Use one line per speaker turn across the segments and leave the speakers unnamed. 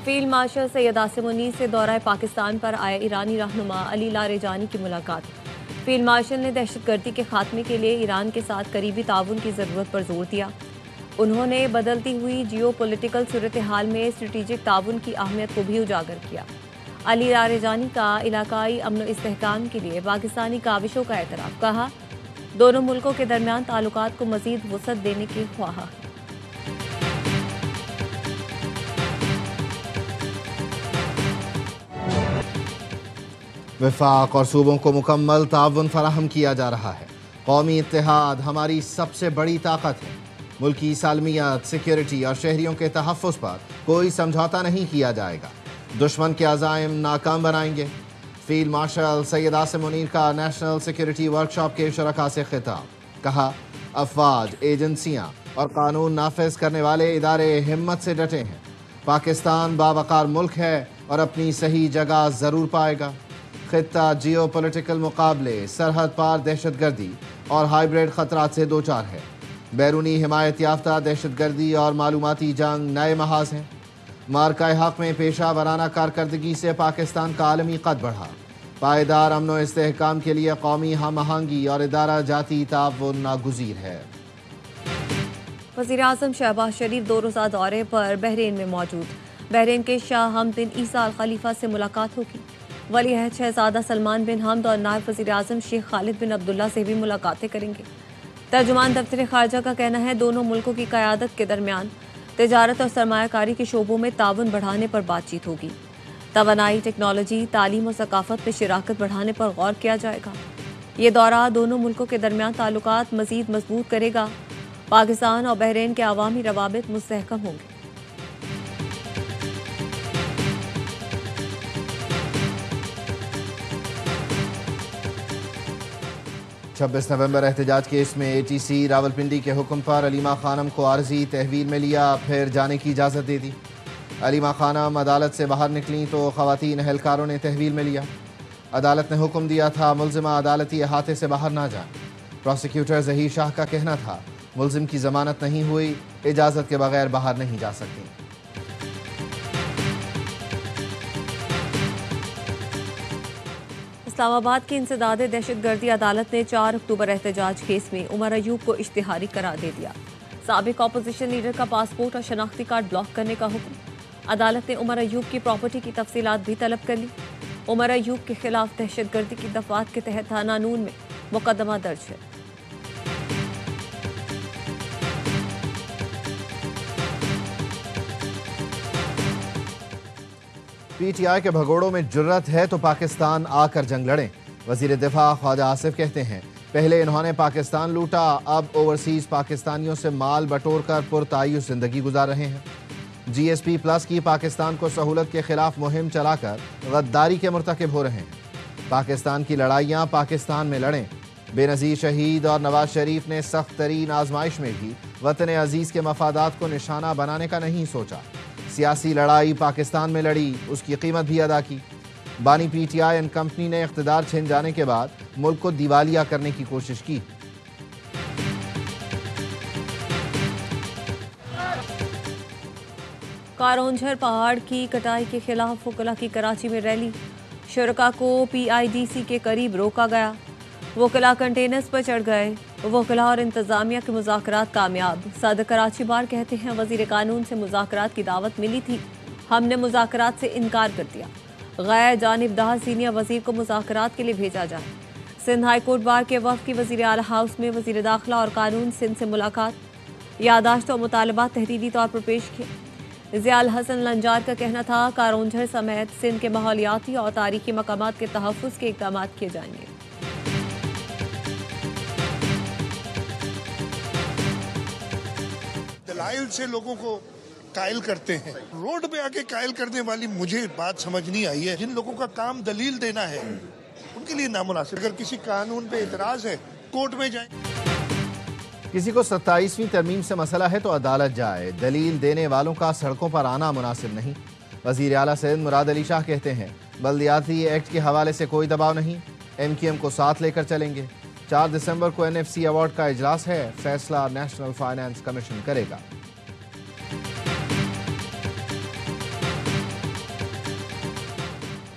Field marshal Syed Asim Munir سے دورہ پاکستان پر آئے ایرانی رہنما علی لاریجانی کی ملاقات۔ فیلڈ مارشل نے دہشت گردی کے خاتمے کے لیے ایران کے ساتھ قریبی تعاون کی ضرورت پر زور دیا۔ انہوں نے بدلتی ہوئی جیو پولیٹیکل صورتحال میں اسٹریٹجک تعاون کی اہمیت کو بھی اجاگر کیا۔ علی لاریجانی کا علاقائی امن و استحکام کے لیے پاکستانی کاوشوں کا اعتراف، کہا دونوں ملکوں کے درمیان تعلقات کو مزید وسعت دینے کے خواہاں ہیں۔
وفاق اور صوبوں کو مکمل تعاون فراہم کیا جا رہا ہے۔ قومی اتحاد ہماری سب سے بڑی طاقت ہے۔ ملکی سالمیت، سیکیورٹی اور شہریوں کے تحفظ پر کوئی سمجھوتا نہیں کیا جائے گا۔ دشمن کے عزائم ناکام بنائیں گے۔ فیلڈ مارشل سید عاصم منیر کا نیشنل سیکیورٹی ورکشاپ کے شرکاء سے خطاب، کہا افواج، ایجنسیاں اور قانون نافذ کرنے والے ادارے ہمت سے ڈٹے ہیں۔ پاکستان باوقار ملک ہے اور اپنی صحیح جگہ ضرور پائے گا۔ خطہ جیو پولیٹیکل مقابلے، سرحد پار دہشت گردی اور ہائیبریڈ خطرات سے دوچار ہے۔ بیرونی حمایت یافتہ دہشت گردی اور معلوماتی جنگ نئے محاذ ہیں۔ مارکہ حق میں پیشہ ورانہ کارکردگی سے پاکستان کا عالمی قد بڑھا۔ پائیدار امن و استحکام کے لیے قومی ہم آہنگی اور ادارہ جاتی تعاون ناگزیر ہے۔
وزیراعظم شہباز شریف 2 روزہ دورے پر بحرین میں موجود۔ بحرین کے شاہ حمد بن عیسیٰ الخلیفہ سے ملاقات ہوگی۔ ولی عہد شہزادہ سلمان بن حمد اور نائب وزیر اعظم شیخ خالد بن عبداللہ سے بھی ملاقاتیں کریں گے۔ ترجمان دفتر خارجہ کا کہنا ہے دونوں ملکوں کی قیادت کے درمیان تجارت اور سرمایہ کاری کے شعبوں میں تعاون بڑھانے پر بات چیت ہوگی۔ توانائی، ٹیکنالوجی، تعلیم اور ثقافت میں شراکت بڑھانے پر غور کیا جائے گا۔ یہ دورہ دونوں ملکوں کے درمیان تعلقات مزید مضبوط کرے گا۔ پاکستان اور بحرین کے عوامی روابط مستحکم ہوں گے۔
26 نومبر احتجاج کیس میں اے ٹی سی راولپنڈی کے حکم پر علیمہ خانم کو عارضی تحویل میں لیا، پھر جانے کی اجازت دے دی۔ علیمہ خانم عدالت سے باہر نکلیں تو خواتین اہلکاروں نے تحویل میں لیا۔ عدالت نے حکم دیا تھا ملزمہ عدالتی احاطے سے باہر نہ جائیں۔ پروسیکیوٹر ظہیر شاہ کا کہنا تھا ملزم کی ضمانت نہیں ہوئی، اجازت کے بغیر باہر نہیں جا سکتی۔
اسلام آباد کی انسداد دہشت گردی عدالت نے 4 اکتوبر احتجاج کیس میں عمر ایوب کو اشتہاری قرار دے دیا۔ سابق اپوزیشن لیڈر کا پاسپورٹ اور شناختی کارڈ بلاک کرنے کا حکم۔ عدالت نے عمر ایوب کی پراپرٹی کی تفصیلات بھی طلب کر لی۔ عمر ایوب کے خلاف دہشت گردی کی دفعات کے تحت تھانہ نون میں مقدمہ درج ہے۔
پی ٹی آئی کے بھگوڑوں میں جرت ہے تو پاکستان آ کر جنگ لڑیں۔ وزیر دفاع خواجہ آصف کہتے ہیں پہلے انہوں نے پاکستان لوٹا، اب اوورسیز پاکستانیوں سے مال بٹور کر پرتعیش زندگی گزار رہے ہیں۔ جی ایس پی پلس کی پاکستان کو سہولت کے خلاف مہم چلا کر غداری کے مرتکب ہو رہے ہیں۔ پاکستان کی لڑائیاں پاکستان میں لڑیں۔ بے نظیر شہید اور نواز شریف نے سخت ترین آزمائش میں بھی وطن عزیز کے مفادات کو نشانہ بنانے کا نہیں سوچا۔ سیاسی لڑائی پاکستان میں لڑی، اس کی قیمت بھی ادا کی۔ بانی P T I and company نے اقتدار چھن جانے کے بعد ملک کو دیوالیہ کرنے کی کوشش کی۔
کارونجھر پہاڑ کی کٹائی کے خلاف وکلاء کی کراچی میں ریلی۔ شرکاء کو پی آئی ڈی سی کے قریب روکا گیا۔ وکلاء کنٹینرز پر چڑھ گئے۔ وکلاء اور انتظامیہ کے مذاکرات کامیاب۔ صدر کراچی بار کہتے ہیں وزیر قانون سے مذاکرات کی دعوت ملی تھی، ہم نے مذاکرات سے انکار کر دیا۔ غیر جانبدار سینئر وزیر کو مذاکرات کے لیے بھیجا جائے۔ سندھ ہائی کورٹ بار کے وفد کی وزیر اعلیٰ ہاؤس میں وزیر داخلہ اور قانون سندھ سے ملاقات۔ یادداشت اور مطالبات تحریری طور پر پیش کیے۔ ضیاء الحسن لنجار کا کہنا تھا کارونجھر سمیت سندھ کے ماحولیاتی اور تاریخی مقامات کے تحفظ کے اقدامات کیے جائیں گے۔
دلائل سے لوگوں کو قائل کرتے ہیں، روڈ پہ آ کے قائل کرنے والی مجھے بات سمجھ نہیں آئی ہے۔ جن لوگوں کا کام دلیل دینا ہے ان کے لیے نامناسب۔ اگر کسی قانون پہ اعتراض ہے کورٹ میں جائیں۔
کسی کو 27ویں ترمیم سے مسئلہ ہے تو عدالت جائے، دلیل دینے والوں کا سڑکوں پر آنا مناسب نہیں۔ وزیر اعلیٰ سندھ مراد علی شاہ کہتے ہیں بلدیاتی ایکٹ کے حوالے سے کوئی دباؤ نہیں، ایم کیو ایم کو ساتھ لے کر چلیں گے۔ 4 دسمبر کو این ایف سی ایوارڈ کا اجلاس ہے، فیصلہ نیشنل فائنانس کمیشن کرے گا۔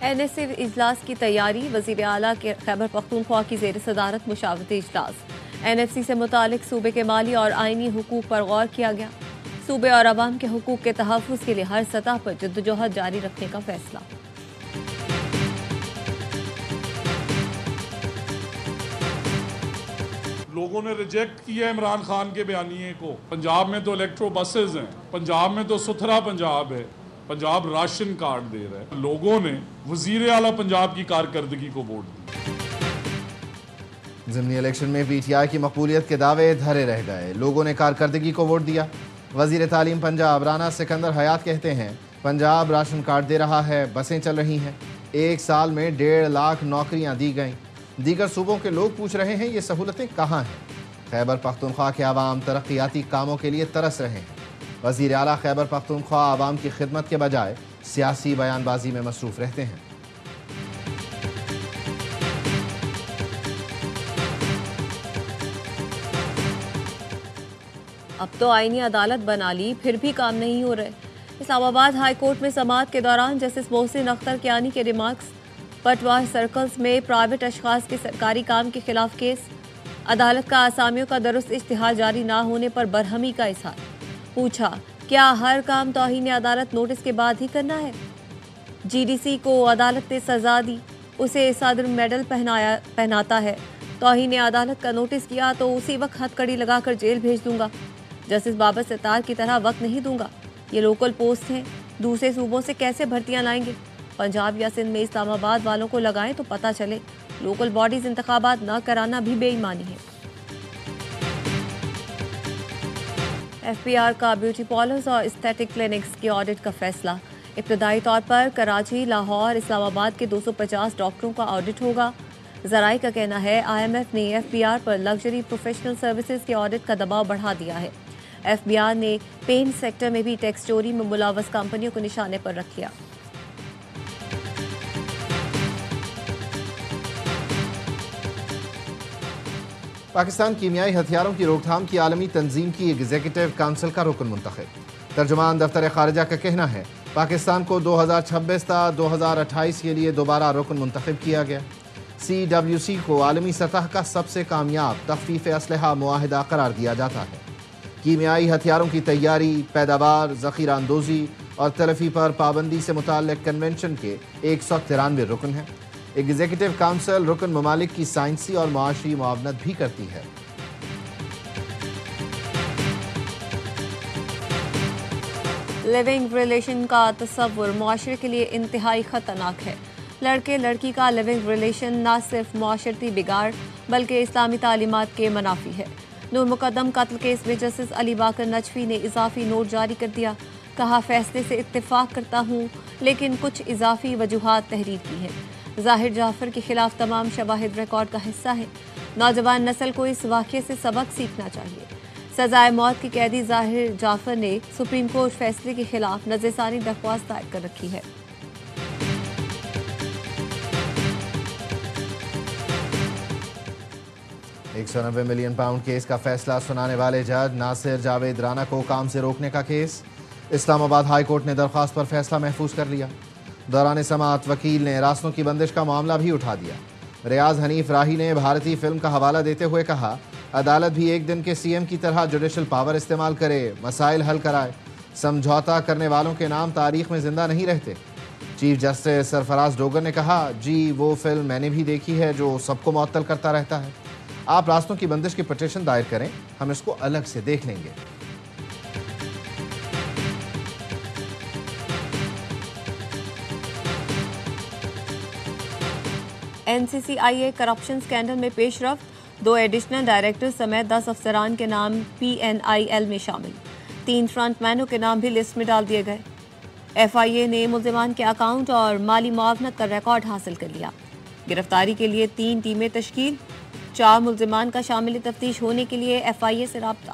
NSA اجلاس کی تیاری، وزیر اعلیٰ کے خیبر پختونخوا کی زیر صدارت مشاورتی اجلاس۔ NFC سے متعلق صوبے کے مالی اور آئینی حقوق پر غور کیا گیا۔ صوبے اور عوام کے حقوق کے تحفظ کے لیے ہر سطح پر جدوجہد جاری رکھنے کا فیصلہ۔
لوگوں نے ریجیکٹ کیا عمران خان کے بیانیے کو۔ پنجاب میں تو الیکٹرو بسز ہیں، پنجاب میں تو ستھرا پنجاب ہے، پنجاب راشن کارڈ دے رہا ہے۔ لوگوں نے وزیر اعلیٰ پنجاب کی کارکردگی کو ووٹ دی۔
ضمنی الیکشن میں PTI کی مقبولیت کے دعوے دھرے رہ گئے، لوگوں نے کارکردگی کو ووٹ دیا۔ وزیر تعلیم پنجاب رانا سکندر حیات کہتے ہیں پنجاب راشن کارڈ دے رہا ہے، بسیں چل رہی ہیں، 1 سال میں 1.5 لاکھ نوکریاں دی گئیں۔ دیگر صوبوں کے لوگ پوچھ رہے ہیں یہ سہولتیں کہاں ہیں؟ خیبر پختونخوا کے عوام ترقیاتی کاموں کے لیے ترس رہے ہیں۔ وزیر اعلیٰ خیبر پختونخوا عوام کی خدمت کے بجائے سیاسی بیان بازی میں مصروف رہتے ہیں۔
اب تو آئینی عدالت بنا لی، پھر بھی کام نہیں ہو رہے۔ اسلام آباد ہائی کورٹ میں سماعت کے دوران جسٹس محسن اختر کیانی کے ریمارکس۔ پٹواہ سرکلز میں پرائیویٹ اشخاص کے سرکاری کام کے خلاف کیس۔ عدالت کا آسامیوں کا درست اشتہار جاری نہ ہونے پر برہمی کا اظہار۔ پوچھا کیا ہر کام توہین عدالت نوٹس کے بعد ہی کرنا ہے؟ GDC کو عدالت نے سزا دی، اسے صدر میڈل پہناتا ہے۔ توہین عدالت کا نوٹس کیا تو اسی وقت ہتھ کڑی لگا کر جیل بھیج دوں گا۔ جسٹس بابر ستار کی طرح وقت نہیں دوں گا۔ یہ لوکل پوسٹ ہیں، دوسرے صوبوں سے کیسے بھرتیاں لائیں گے؟ پنجاب یا سندھ میں اسلام آباد والوں کو لگائیں تو پتہ چلے۔ لوکل باڈیز انتخابات نہ کرانا بھی بے ایمانی ہے۔ FBR کا بیوٹی پارلرز اور اسٹیٹک کلینکس کی آڈٹ کا فیصلہ۔ ابتدائی طور پر کراچی، لاہور، اسلام آباد کے 250 ڈاکٹروں کا آڈٹ ہوگا۔ ذرائع کا کہنا ہے IMF نے FBR پر لگژری پروفیشنل سروسز کے آڈٹ کا دباؤ بڑھا دیا ہے۔ FBR نے پینٹ سیکٹر میں بھی ٹیکس چوری میں ملوث کمپنیوں کو نشانے پر رکھ لیا۔
پاکستان کیمیائی ہتھیاروں کی روک تھام کی عالمی تنظیم کی ایگزیکٹو کونسل کا رکن منتخب۔ ترجمان دفتر خارجہ کا کہنا ہے پاکستان کو 2026 تا 2028 کے لیے دوبارہ رکن منتخب کیا گیا۔ CWC کو عالمی سطح کا سب سے کامیاب تخفیف اسلحہ معاہدہ قرار دیا جاتا ہے۔ کیمیائی ہتھیاروں کی تیاری، پیداوار، ذخیرہ اندوزی اور تلفی پر پابندی سے متعلق کنونشن کے 193 رکن ہیں۔ ایگزیکٹو کونسل رکن ممالک کی سائنسی اور معاشی معاونت بھی کرتی ہے۔
لیونگ ریلیشن کا تصور معاشرے کے لیے انتہائی خطرناک ہے۔ لڑکے لڑکی کا لیونگ ریلیشن نہ صرف معاشرتی بگاڑ بلکہ اسلامی تعلیمات کے منافی ہے۔ نور مقدم قتل کیس میں جسٹس علی باقر نجفی نے اضافی نوٹ جاری کر دیا۔ کہا فیصلے سے اتفاق کرتا ہوں لیکن کچھ اضافی وجوہات تحریر کی ہیں۔ ظاہر جعفر کے خلاف تمام شواہد ریکارڈ کا حصہ ہے۔ نوجوان نسل کو اس واقعے سے سبق سیکھنا چاہیے۔ سزائے موت کی قیدی ظاہر جعفر نے سپریم کورٹ فیصلے کے خلاف نظر ثانی درخواست دائر کر رکھی ہے۔
£190 ملین کیس کا فیصلہ سنانے والے جج ناصر جاوید رانا کو کام سے روکنے کا کیس۔ اسلام آباد ہائی کورٹ نے درخواست پر فیصلہ محفوظ کر لیا۔ دوران سماعت وکیل نے راستوں کی بندش کا معاملہ بھی اٹھا دیا۔ ریاض حنیف راہی نے بھارتی فلم کا حوالہ دیتے ہوئے کہا عدالت بھی ایک دن کے CM کی طرح جوڈیشل پاور استعمال کرے، مسائل حل کرائے۔ سمجھوتا کرنے والوں کے نام تاریخ میں زندہ نہیں رہتے۔ چیف جسٹس سرفراز ڈوگر نے کہا جی وہ فلم میں نے بھی دیکھی ہے جو سب کو معطل کرتا رہتا ہے۔ آپ راستوں کی بندش کی پٹیشن دائر کریں، ہم اس کو الگ سے دیکھ لیں گے۔
NCCIA کرپشن سکینڈل میں پیش رفت، 2 ایڈیشنل ڈائریکٹر سمیت 10 افسران کے نام PNIL میں شامل، 3 فرنٹ مینوں کے نام بھی لسٹ میں ڈال دیے گئے۔ FIA نے ملزمان کے اکاؤنٹ اور مالی معاونت کا ریکارڈ حاصل کر لیا۔ گرفتاری کے لیے 3 ٹیمیں تشکیل، 4 ملزمان کا شامل تفتیش ہونے کے لیے FIA سے رابطہ۔